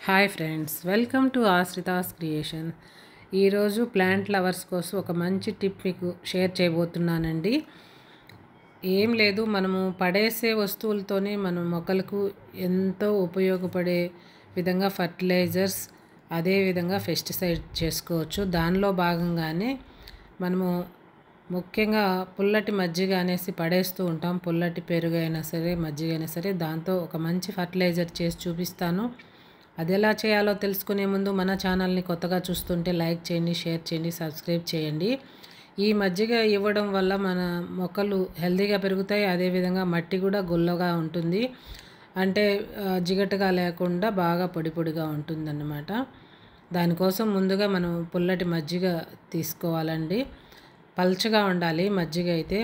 Hi friends, welcome to Ashrita's creation. ఈరోజు plant lovers కోసం ఒక మంచి టిప్ మీకు షేర్ చేయబోతున్నానండి. ఏం లేదు, మనము పడేసే వస్తువులతోనే మన మొక్కలకు ఎంతో ఉపయోగపడే విధంగా ఫర్టిలైజర్స్, అదేవిధంగా పెస్టిసైడ్ చేసుకోవచ్చు. దానిలో భాగంగానే మనము ముఖ్యంగా పుల్లటి మజ్జిగ అనేసి పడేస్తూ ఉంటాం. పుల్లటి పెరుగు అయినా సరే, మజ్జిగ అయినా సరే, దాంతో ఒక మంచి ఫర్టిలైజర్ చేసి చూపిస్తాను. అది ఎలా చేయాలో తెలుసుకునే ముందు మన ఛానల్ని కొత్తగా చూస్తుంటే లైక్ చేయండి, షేర్ చేయండి, సబ్స్క్రైబ్ చేయండి. ఈ మజ్జిగ ఇవ్వడం వల్ల మన మొక్కలు హెల్తీగా పెరుగుతాయి. అదేవిధంగా మట్టి కూడా గుల్లగా ఉంటుంది. అంటే జిగటగా లేకుండా బాగా పొడి పొడిగా ఉంటుందన్నమాట. దానికోసం ముందుగా మనం పుల్లటి మజ్జిగ తీసుకోవాలండి. పల్చగా ఉండాలి మజ్జిగ అయితే.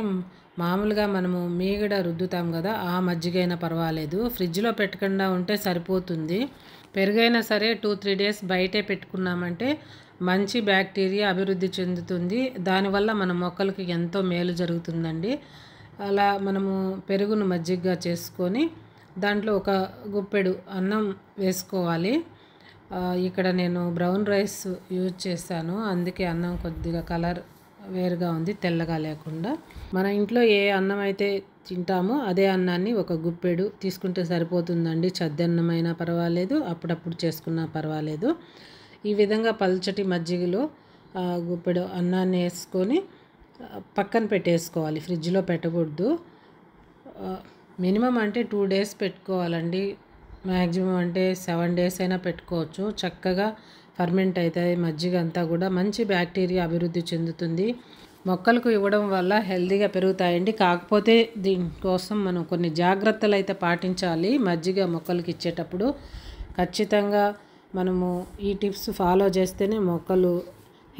మామూలుగా మనము మీగడ రుద్దుతాం కదా, ఆ మజ్జిగ అయినా పర్వాలేదు. ఫ్రిడ్జ్లో పెట్టకుండా ఉంటే సరిపోతుంది. పెరుగైనా సరే 2-3 డేస్ బయటే పెట్టుకున్నామంటే మంచి బ్యాక్టీరియా అభివృద్ధి చెందుతుంది. దానివల్ల మన మొక్కలకి ఎంతో మేలు జరుగుతుందండి. అలా మనము పెరుగును మజ్జిగగా చేసుకొని దాంట్లో ఒక గుప్పెడు అన్నం వేసుకోవాలి. ఇక్కడ నేను బ్రౌన్ రైస్ యూజ్ చేశాను, అందుకే అన్నం కొద్దిగా కలర్ వేరుగా ఉంది, తెల్లగా లేకుండా. మన ఇంట్లో ఏ అన్నం అయితే తింటామో అదే అన్నాన్ని ఒక గుప్పెడు తీసుకుంటే సరిపోతుందండి. చద్దన్నమైనా పర్వాలేదు, అప్పుడప్పుడు చేసుకున్నా పర్వాలేదు. ఈ విధంగా పల్చటి మజ్జిగలో గుప్పెడు అన్నాన్ని వేసుకొని పక్కన పెట్టేసుకోవాలి. ఫ్రిడ్జ్లో పెట్టకూడదు. మినిమం అంటే 2 డేస్ పెట్టుకోవాలండి. మ్యాక్సిమం అంటే 7 డేస్ అయినా పెట్టుకోవచ్చు. చక్కగా ఫర్మెంట్ అవుతాయి మజ్జిగ అంతా కూడా. మంచి బ్యాక్టీరియా అభివృద్ధి చెందుతుంది. మొక్కలకు ఇవ్వడం వల్ల హెల్తీగా పెరుగుతాయండి. కాకపోతే దీనికోసం మనం కొన్ని జాగ్రత్తలు అయితే పాటించాలి. మజ్జిగ మొక్కలకి ఇచ్చేటప్పుడు ఖచ్చితంగా మనము ఈ టిప్స్ ఫాలో చేస్తేనే మొక్కలు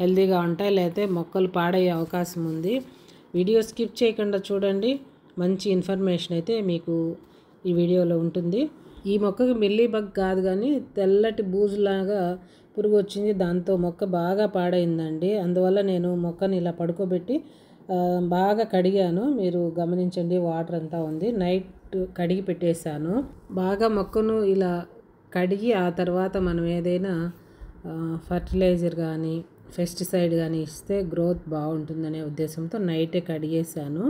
హెల్తీగా ఉంటాయి, లేకపోతే మొక్కలు పాడయ్యే అవకాశం ఉంది. వీడియో స్కిప్ చేయకుండా చూడండి. మంచి ఇన్ఫర్మేషన్ అయితే మీకు ఈ వీడియోలో ఉంటుంది. ఈ మొక్కకు మిల్లీ బగ్ కాదు కానీ తెల్లటి బూజులాగా పురుగు వచ్చింది. దాంతో మొక్క బాగా పాడైందండి. అందువల్ల నేను మొక్కని ఇలా పడుకోబెట్టి బాగా కడిగాను. మీరు గమనించండి, వాటర్ అంతా ఉంది. నైట్ కడిగి పెట్టేశాను. బాగా మొక్కను ఇలా కడిగి ఆ తర్వాత మనం ఏదైనా ఫర్టిలైజర్ కానీ పెస్టిసైడ్ కానీ ఇస్తే గ్రోత్ బాగుంటుందనే ఉద్దేశంతో నైటే కడిగేసాను.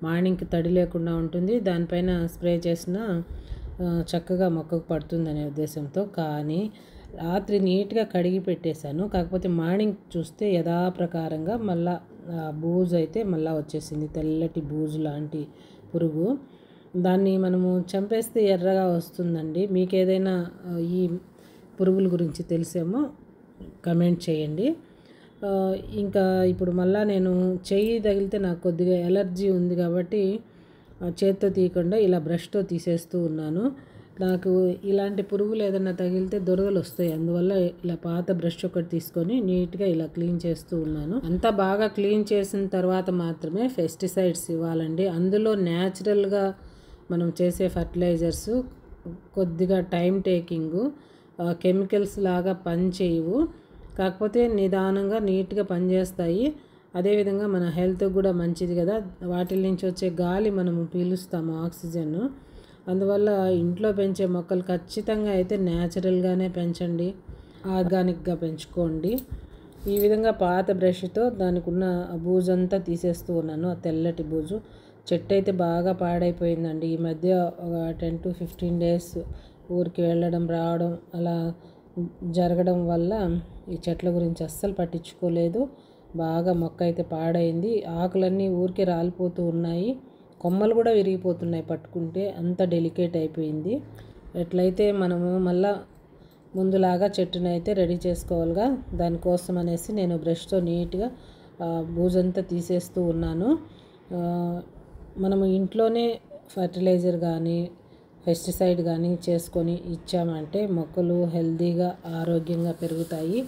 మార్నింగ్కి తడి లేకుండా ఉంటుంది. దానిపైన స్ప్రే చేసిన చక్కగా మొక్కకు పడుతుందనే ఉద్దేశంతో. కానీ రాత్రి నీట్గా కడిగి పెట్టేశాను. కాకపోతే మార్నింగ్ చూస్తే యథాప్రకారంగా మళ్ళా బూజు అయితే మళ్ళీ వచ్చేసింది. తెల్లటి బూజు లాంటి పురుగు. దాన్ని మనము చంపేస్తే ఎర్రగా వస్తుందండి. మీకు ఏదైనా ఈ పురుగుల గురించి తెలిసేమో కమెంట్ చేయండి. ఇంకా ఇప్పుడు మళ్ళీ నేను చెయ్యి తగిలితే నాకు కొద్దిగా ఎలర్జీ ఉంది కాబట్టి చేత్తో తీయకుండా ఇలా బ్రష్తో తీసేస్తూ ఉన్నాను. నాకు ఇలాంటి పురుగులు ఏదైనా తగిలితే దురదలు వస్తాయి. అందువల్ల ఇలా పాత బ్రష్ ఒకటి తీసుకొని నీట్గా ఇలా క్లీన్ చేస్తూ ఉన్నాను. అంతా బాగా క్లీన్ చేసిన తర్వాత మాత్రమే పెస్టిసైడ్స్ ఇవ్వాలండి. అందులో న్యాచురల్గా మనం చేసే ఫర్టిలైజర్స్ కొద్దిగా టైం టేకింగు, కెమికల్స్ లాగా పనిచేయవు. కాకపోతే నిదానంగా నీట్గా పనిచేస్తాయి. అదేవిధంగా మన హెల్త్ కూడా మంచిది కదా. వాటి నుంచి వచ్చే గాలి మనము పీలుస్తాము, ఆక్సిజన్. అందువల్ల ఇంట్లో పెంచే మొక్కలు ఖచ్చితంగా అయితే న్యాచురల్గానే పెంచండి, ఆర్గానిక్గా పెంచుకోండి. ఈ విధంగా పాత బ్రష్తో దానికి ఉన్న బూజంతా తీసేస్తూ ఉన్నాను. ఆ తెల్లటి బూజు. చెట్టు అయితే బాగా పాడైపోయిందండి. ఈ మధ్య ఒక 10-15 డేస్ ఊరికి వెళ్ళడం రావడం అలా జరగడం వల్ల ఈ చెట్ల గురించి అస్సలు పట్టించుకోలేదు. బాగా మొక్క అయితే పాడైంది. ఆకులన్నీ ఊరికే రాలిపోతూ ఉన్నాయి. కొమ్మలు కూడా విరిగిపోతున్నాయి పట్టుకుంటే, అంత డెలికేట్ అయిపోయింది. ఎట్లయితే మనము మళ్ళా ముందులాగా చెట్టుని అయితే రెడీ చేసుకోవాలిగా. దానికోసం అనేసి నేను బ్రష్తో నీట్గా బూజంతా తీసేస్తూ ఉన్నాను. మనము ఇంట్లోనే ఫర్టిలైజర్ కానీ పెస్టిసైడ్ కానీ చేసుకొని ఇచ్చామంటే మొక్కలు హెల్తీగా ఆరోగ్యంగా పెరుగుతాయి.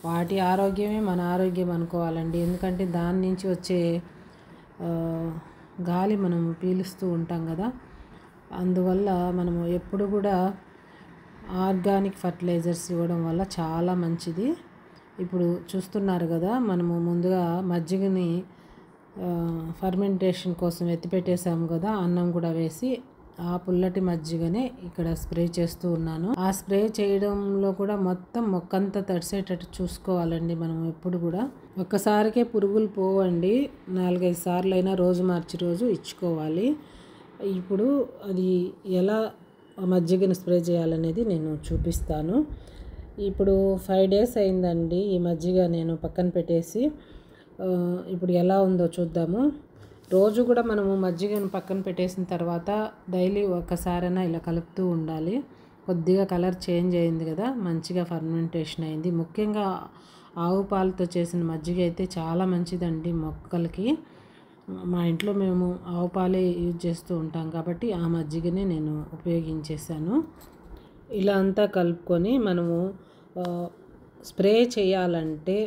వాటి ఆరోగ్యమే మన ఆరోగ్యం అనుకోవాలండి. ఎందుకంటే దాని నుంచి వచ్చే గాలి మనం పీలుస్తూ ఉంటాం కదా. అందువల్ల మనము ఎప్పుడు కూడా ఆర్గానిక్ ఫర్టిలైజర్స్ ఇవ్వడం వల్ల చాలా మంచిది. ఇప్పుడు చూస్తున్నారు కదా, మనము ముందుగా మజ్జిగని ఫర్మెంటేషన్ కోసం ఎత్తిపెట్టేసాము కదా. అన్నం కూడా వేసి ఆ పుల్లటి మజ్జిగనే ఇక్కడ స్ప్రే చేస్తూ ఉన్నాను. ఆ స్ప్రే చేయడంలో కూడా మొత్తం మొక్కంతా తడిసేటట్టు చూసుకోవాలండి మనం ఎప్పుడు కూడా. ఒక్కసారికే పురుగులు పోవండి, 4-5 సార్లు అయినా రోజు మార్చి రోజు ఇచ్చుకోవాలి. ఇప్పుడు అది ఎలా మజ్జిగను స్ప్రే చేయాలనేది నేను చూపిస్తాను. ఇప్పుడు 5 డేస్ అయిందండి ఈ మజ్జిగ నేను పక్కన పెట్టేసి. ఇప్పుడు ఎలా ఉందో చూద్దాము. రోజు కూడా మనము మజ్జిగను పక్కన పెట్టేసిన తర్వాత డైలీ ఒక్కసారైనా ఇలా కలుపుతూ ఉండాలి. కొద్దిగా కలర్ చేంజ్ అయింది కదా, మంచిగా ఫర్మెంటేషన్ అయింది. ముఖ్యంగా ఆవు పాలతో చేసిన మజ్జిగ అయితే చాలా మంచిదండి మొక్కలకి. మా ఇంట్లో మేము ఆవు పాలే యూజ్ చేస్తూ ఉంటాం కాబట్టి ఆ మజ్జిగనే నేను ఉపయోగించేసాను. ఇలా అంతా కలుపుకొని మనము స్ప్రే చేయాలంటే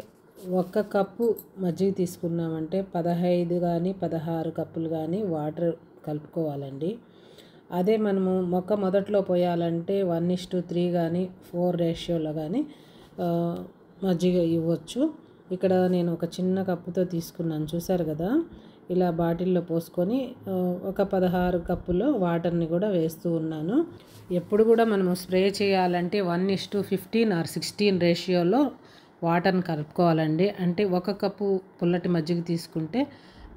1 కప్పు మజ్జిగ తీసుకున్నామంటే 15 కానీ 16 కప్పులు కానీ వాటర్ కలుపుకోవాలండి. అదే మనము మొక్క మొదట్లో పోయాలంటే 1:3 కానీ 4 రేషియోలో కానీ మజ్జిగ ఇవ్వచ్చు. ఇక్కడ నేను ఒక చిన్న కప్పుతో తీసుకున్నాను, చూసారు కదా. ఇలా బాటిల్లో పోసుకొని ఒక 16 కప్పులో వాటర్ని కూడా వేస్తూ ఉన్నాను. ఎప్పుడు కూడా మనము స్ప్రే చేయాలంటే 1:15 ఆర్ 16 రేషియోలో వాటర్ని కలుపుకోవాలండి. అంటే 1 కప్పు పుల్లటి మజ్జిగ తీసుకుంటే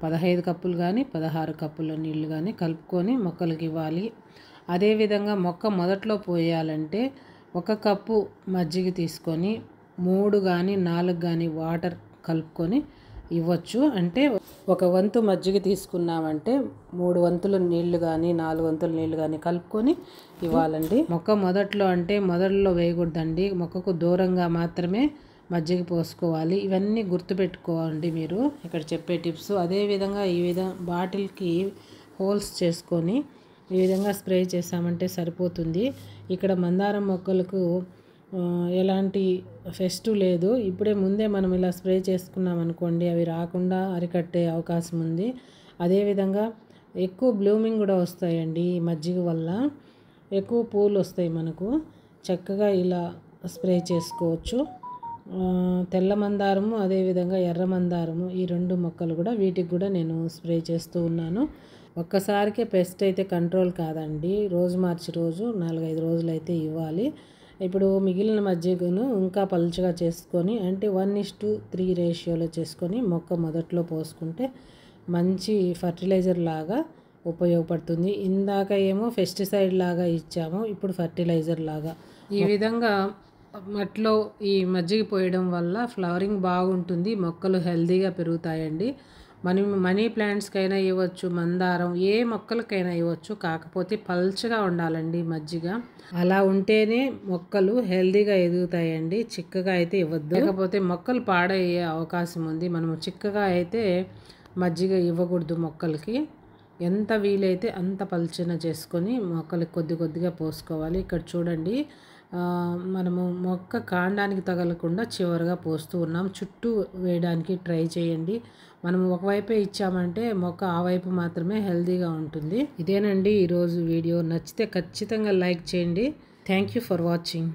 15 కప్పులు కానీ 16 కప్పుల నీళ్ళు కానీ కలుపుకొని మొక్కలకి ఇవ్వాలి. అదేవిధంగా మొక్క మొదట్లో పోయాలంటే 1 కప్పు మజ్జిగ తీసుకొని 3 కానీ 4 కానీ వాటర్ కలుపుకొని ఇవ్వచ్చు. అంటే 1 వంతు మజ్జిగ తీసుకున్నామంటే 3 వంతుల నీళ్లు కానీ 4 వంతుల నీళ్లు కానీ కలుపుకొని ఇవ్వాలండి. మొక్క మొదట్లో అంటే మొదట్లో వేయకూడదండి, మొక్కకు దూరంగా మాత్రమే మజ్జిగ పోసుకోవాలి. ఇవన్నీ గుర్తుపెట్టుకోండి మీరు ఇక్కడ చెప్పే టిప్స్. అదేవిధంగా ఈ బాటిల్కి హోల్స్ చేసుకొని ఈ విధంగా స్ప్రే చేసామంటే సరిపోతుంది. ఇక్కడ మందారం మొక్కలకు ఎలాంటి ఫెస్ట్ లేదు. ఇప్పుడే ముందే మనం ఇలా స్ప్రే చేసుకున్నాం అనుకోండి, అవి రాకుండా అరికట్టే అవకాశం ఉంది. అదేవిధంగా ఎక్కువ బ్లూమింగ్ కూడా వస్తాయండి ఈ మజ్జిగ వల్ల, ఎక్కువ పూలు వస్తాయి మనకు. చక్కగా ఇలా స్ప్రే చేసుకోవచ్చు. తెల్ల మందారము అదేవిధంగా ఎర్ర మందారము ఈ 2 మొక్కలు కూడా, వీటికి కూడా నేను స్ప్రే చేస్తూ ఉన్నాను. ఒక్కసారికే పెస్ట్ అయితే కంట్రోల్ కాదండి, రోజు మార్చి రోజు 4-5 రోజులు అయితే ఇవ్వాలి. ఇప్పుడు మిగిలిన మజ్జిగను ఇంకా పలుచగా చేసుకొని అంటే 1:3 రేషియోలో చేసుకొని మొక్క మొదట్లో పోసుకుంటే మంచి ఫర్టిలైజర్ లాగా ఉపయోగపడుతుంది. ఇందాక ఏమో పెస్టిసైడ్ లాగా ఇచ్చాము, ఇప్పుడు ఫర్టిలైజర్ లాగా. ఈ విధంగా మట్లో ఈ మజ్జిగ పోయడం వల్ల ఫ్లవరింగ్ బాగుంటుంది, మొక్కలు హెల్తీగా పెరుగుతాయండి. మనీ ప్లాంట్స్కైనా ఇవ్వచ్చు, మందారం ఏ మొక్కలకైనా ఇవ్వచ్చు. కాకపోతే పల్చగా ఉండాలండి మజ్జిగ, అలా ఉంటేనే మొక్కలు హెల్తీగా ఎదుగుతాయండి. చిక్కగా అయితే ఇవ్వద్దు, లేకపోతే మొక్కలు పాడయ్యే అవకాశం ఉంది. మనము చిక్కగా అయితే మజ్జిగ ఇవ్వకూడదు మొక్కలకి. ఎంత వీలైతే అంత పల్చన చేసుకొని మొక్కలకి కొద్దిగా పోసుకోవాలి. ఇక్కడ చూడండి, మనము మొక్క కాండానికి తగలకుండా చివరిగా పోస్తూ ఉన్నాం. చుట్టూ వేయడానికి ట్రై చేయండి. మనం ఒకవైపే ఇచ్చామంటే మొక్క ఆ వైపు మాత్రమే హెల్తీగా ఉంటుంది. ఇదేనండి ఈరోజు వీడియో. నచ్చితే ఖచ్చితంగా లైక్ చేయండి. Thank you for watching.